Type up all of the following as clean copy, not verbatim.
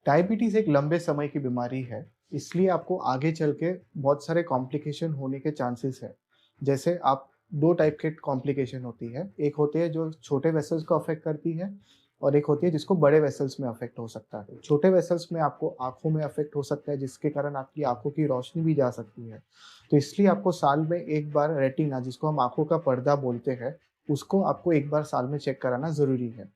Diabetes एक लंबे समय की बीमारी है, इसलिए आपको आगे चल के बहुत सारे कॉम्प्लिकेशन होने के चांसेस हैं। जैसे आप 2 टाइप के कॉम्प्लिकेशन होती है, एक होती है जो छोटे वेसल्स को अफ़ेक्ट करती है और एक होती है जिसको बड़े वेसल्स में अफ़ेक्ट हो सकता है। छोटे वेसल्स में आपको आँखों में अफ़ेक्ट हो सकता है जिसके कारण आपकी आँखों की रोशनी भी जा सकती है। तो इसलिए आपको साल में 1 बार रेटिना जिसको हम आँखों का पर्दा बोलते हैं, उसको आपको 1 बार साल में चेक कराना ज़रूरी है।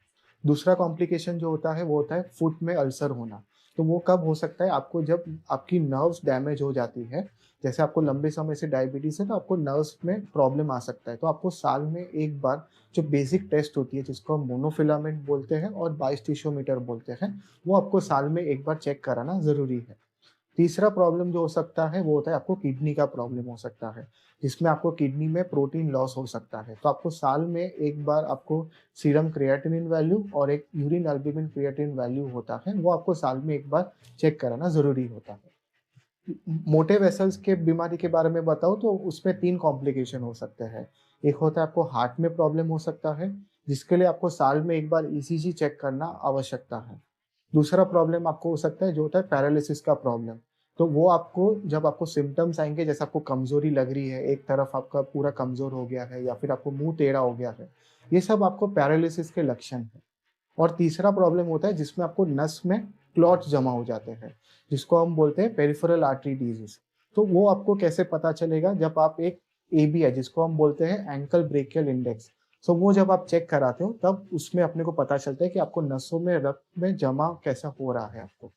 दूसरा कॉम्प्लिकेशन जो होता है वो होता है फुट में अल्सर होना। तो वो कब हो सकता है आपको जब आपकी नर्व्स डैमेज हो जाती है, जैसे आपको लंबे समय से डायबिटीज़ है तो आपको नर्व्स में प्रॉब्लम आ सकता है। तो आपको साल में 1 बार जो बेसिक टेस्ट होती है जिसको हम मोनोफिलामेंट बोलते हैं और बायोस्टिशियोमीटर बोलते हैं, वो आपको साल में 1 बार चेक कराना ज़रूरी है। तीसरा प्रॉब्लम जो हो सकता है वो होता है आपको किडनी का प्रॉब्लम हो सकता है, जिसमें आपको किडनी में प्रोटीन लॉस हो सकता है। तो आपको साल में 1 बार आपको सीरम क्रिएटिनिन वैल्यू और एक यूरिन एल्ब्यूमिन क्रिएटिनिन वैल्यू होता है, वो आपको साल में 1 बार चेक कराना ज़रूरी होता है। मोटे वेसल्स के बीमारी के बारे में बताऊँ तो उसमें 3 कॉम्प्लिकेशन हो सकते हैं। एक होता है आपको हार्ट में प्रॉब्लम हो सकता है, जिसके लिए आपको साल में 1 बार ईसीजी चेक करना आवश्यकता है। दूसरा प्रॉब्लम आपको हो सकता है जो होता है पैरालिसिस का प्रॉब्लम। तो वो आपको जब आपको सिम्पटम्स आएँगे जैसे आपको कमज़ोरी लग रही है, एक तरफ आपका पूरा कमज़ोर हो गया है या फिर आपको मुँह टेढ़ा हो गया है, ये सब आपको पैरालिसिस के लक्षण हैं। और तीसरा प्रॉब्लम होता है जिसमें आपको नस में क्लॉट्स जमा हो जाते हैं, जिसको हम बोलते हैं पेरिफेरल आर्टरी डिजीज़। तो वो आपको कैसे पता चलेगा जब आप एक एबीआई जिसको हम बोलते हैं एंकल ब्रेकियल इंडेक्स, सो वो जब आप चेक कराते हो तब उसमें अपने को पता चलता है कि आपको नसों में रक्त में जमा कैसा हो रहा है आपको।